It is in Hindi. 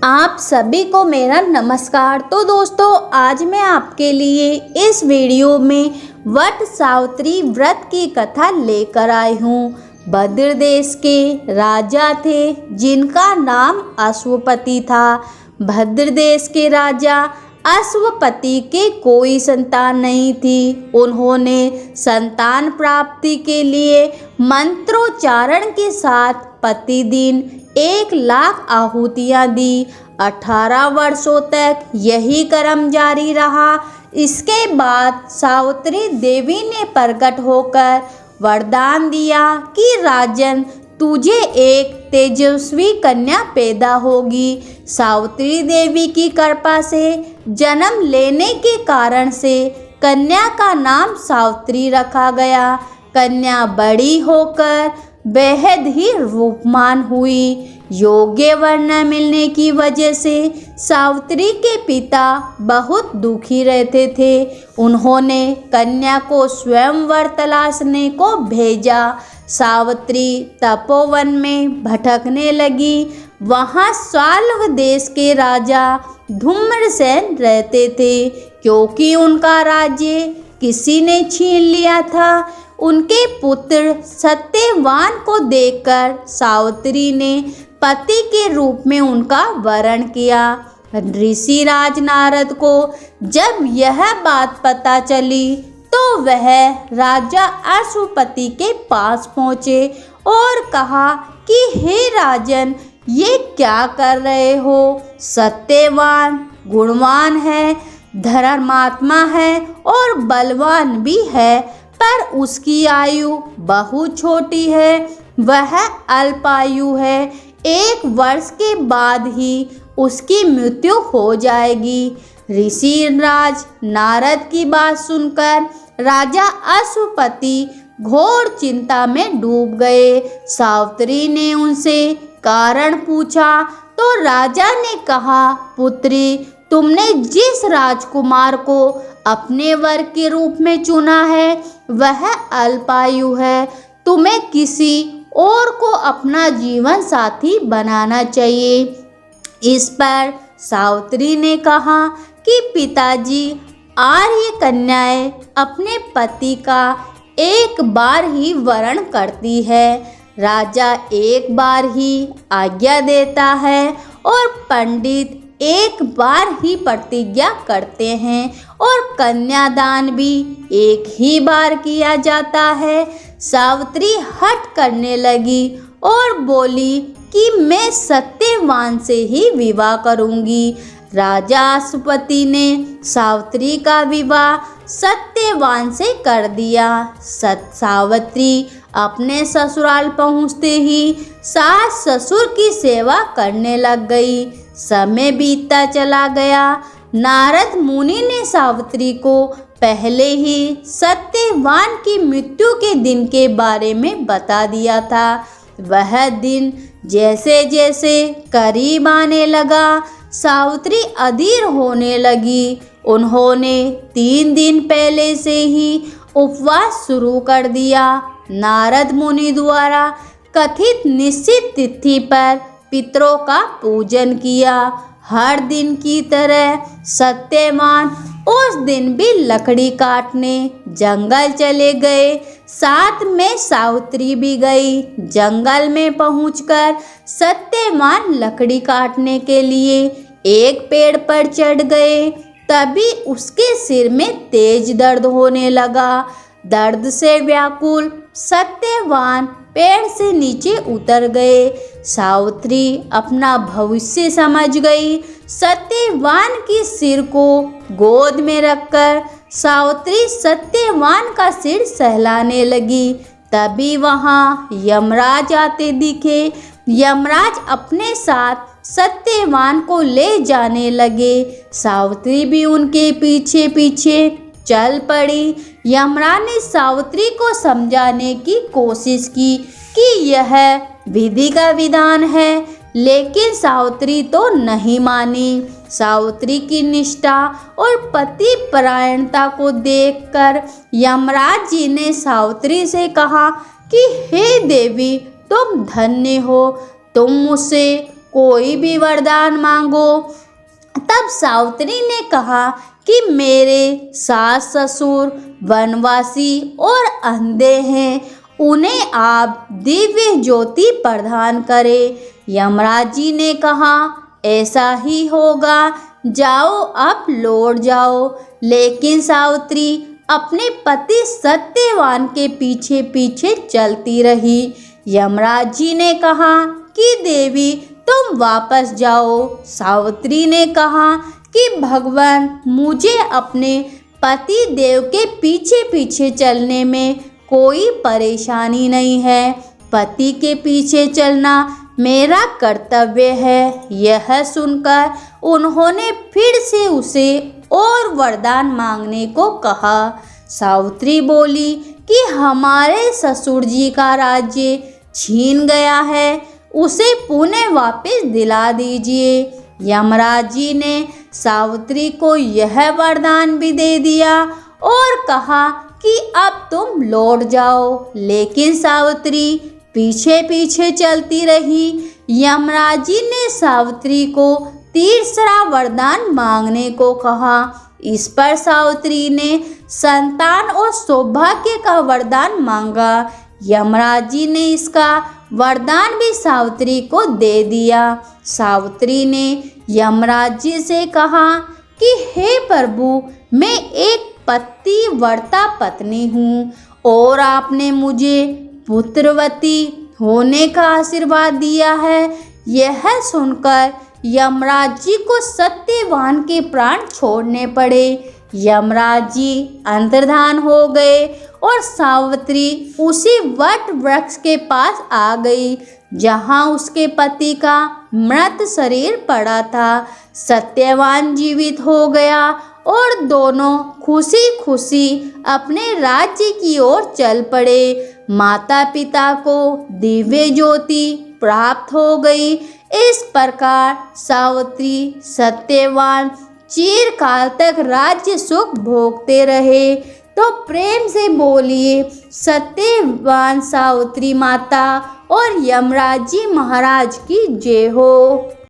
आप सभी को मेरा नमस्कार। तो दोस्तों, आज मैं आपके लिए इस वीडियो में वट सावित्री व्रत की कथा लेकर आई हूँ। भद्र देश के राजा थे जिनका नाम अश्वपति था। भद्र देश के राजा अश्वपति के कोई संतान नहीं थी। उन्होंने संतान प्राप्ति के लिए मंत्रोच्चारण के साथ प्रतिदिन 1,00,000 आहुतियाँ दी। 18 वर्षों तक यही क्रम जारी रहा। इसके बाद सावित्री देवी ने प्रकट होकर वरदान दिया कि राजन, तुझे एक तेजस्वी कन्या पैदा होगी। सावित्री देवी की कृपा से जन्म लेने के कारण से कन्या का नाम सावित्री रखा गया। कन्या बड़ी होकर बेहद ही रूपमान हुई। योग्य वर न मिलने की वजह से सावित्री के पिता बहुत दुखी रहते थे। उन्होंने कन्या को स्वयंवर तलाशने को भेजा। सावित्री तपोवन में भटकने लगी। वहाँ साल्व देश के राजा धूम्रसेन रहते थे। क्योंकि उनका राज्य किसी ने छीन लिया था, उनके पुत्र सत्यवान को देखकर सावित्री ने पति के रूप में उनका वरण किया। ऋषि राज नारद को जब यह बात पता चली तो वह राजा अश्वपति के पास पहुँचे और कहा कि हे राजन, ये क्या कर रहे हो? सत्यवान गुणवान है, धर्मात्मा है और बलवान भी है, पर उसकी आयु बहुत छोटी है। वह अल्पायु है। 1 वर्ष के बाद ही उसकी मृत्यु हो जाएगी। ऋषि राज नारद की बात सुनकर राजा अश्वपति घोर चिंता में डूब गए। सावित्री ने उनसे कारण पूछा तो राजा ने कहा, पुत्री, तुमने जिस राजकुमार को अपने वर के रूप में चुना है वह अल्पायु है। तुम्हें किसी और को अपना जीवन साथी बनाना चाहिए। इस पर सावित्री ने कहा कि पिताजी, आर्य कन्याएं अपने पति का एक बार ही वरण करती है। राजा एक बार ही आज्ञा देता है और पंडित एक बार ही प्रतिज्ञा करते हैं और कन्यादान भी एक ही बार किया जाता है। सावित्री हठ करने लगी और बोली कि मैं सत्यवान से ही विवाह करूंगी। राजा अश्वपति ने सावित्री का विवाह सत्यवान से कर दिया। सावित्री अपने ससुराल पहुँचते ही सास ससुर की सेवा करने लग गई। समय बीतता चला गया। नारद मुनि ने सावित्री को पहले ही सत्यवान की मृत्यु के दिन के बारे में बता दिया था। वह दिन जैसे जैसे करीब आने लगा, सावित्री अधीर होने लगी। उन्होंने 3 दिन पहले से ही उपवास शुरू कर दिया। नारद मुनि द्वारा कथित निश्चित तिथि पर पितरों का पूजन किया। हर दिन की तरह सत्यवान उस दिन भी लकड़ी काटने जंगल चले गए। साथ में सावित्री भी गई। जंगल में पहुंचकर सत्यवान लकड़ी काटने के लिए एक पेड़ पर चढ़ गए। तभी उसके सिर में तेज दर्द होने लगा। दर्द से व्याकुल सत्यवान पेड़ से नीचे उतर गए। सावित्री अपना भविष्य समझ गई। सत्यवान की सिर को गोद में रखकर सावित्री सत्यवान का सिर सहलाने लगी। तभी वहाँ यमराज आते दिखे। यमराज अपने साथ सत्यवान को ले जाने लगे। सावित्री भी उनके पीछे पीछे चल पड़ी। यमराज ने सावित्री को समझाने की कोशिश की कि यह विधि का विधान है, लेकिन सावित्री तो नहीं मानी। सावित्री की निष्ठा और पति परायणता को देखकर यमराज जी ने सावित्री से कहा कि हे देवी, तुम धन्य हो, तुम मुझसे कोई भी वरदान मांगो। तब सावित्री ने कहा कि मेरे सास ससुर वनवासी और अंधे हैं, उन्हें आप दिव्य ज्योति प्रदान करें। यमराज जी ने कहा ऐसा ही होगा, जाओ अब लौट जाओ। लेकिन सावित्री अपने पति सत्यवान के पीछे पीछे चलती रही। यमराज जी ने कहा कि देवी तुम वापस जाओ। सावित्री ने कहा कि भगवान मुझे अपने पति देव के पीछे पीछे चलने में कोई परेशानी नहीं है। पति के पीछे चलना मेरा कर्तव्य है। यह सुनकर उन्होंने फिर से उसे और वरदान मांगने को कहा। सावित्री बोली कि हमारे ससुर जी का राज्य छीन गया है, उसे पुनः वापस दिला दीजिए। यमराज जी ने सावित्री को यह वरदान भी दे दिया और कहा कि अब तुम लौट जाओ। लेकिन सावित्री पीछे पीछे चलती रही। यमराज जी ने सावित्री को तीसरा वरदान मांगने को कहा। इस पर सावित्री ने संतान और सौभाग्य का वरदान मांगा। यमराज जी ने इसका वरदान भी सावित्री को दे दिया। सावित्री ने यमराज जी से कहा कि हे प्रभु, मैं एक पतिव्रता पत्नी हूँ और आपने मुझे पुत्रवती होने का आशीर्वाद दिया है। यह सुनकर यमराज जी को सत्यवान के प्राण छोड़ने पड़े। यमराज जी अंतर्धान हो गए और सावित्री उसी वट वृक्ष के पास आ गई जहाँ उसके पति का मृत शरीर पड़ा था। सत्यवान जीवित हो गया और दोनों खुशी खुशी अपने राज्य की ओर चल पड़े। माता पिता को दिव्य ज्योति प्राप्त हो गई। इस प्रकार सावित्री सत्यवान चिरकाल तक राज्य सुख भोगते रहे। तो प्रेम से बोलिए सत्यवान सावित्री माता और यमराज जी महाराज की जय हो।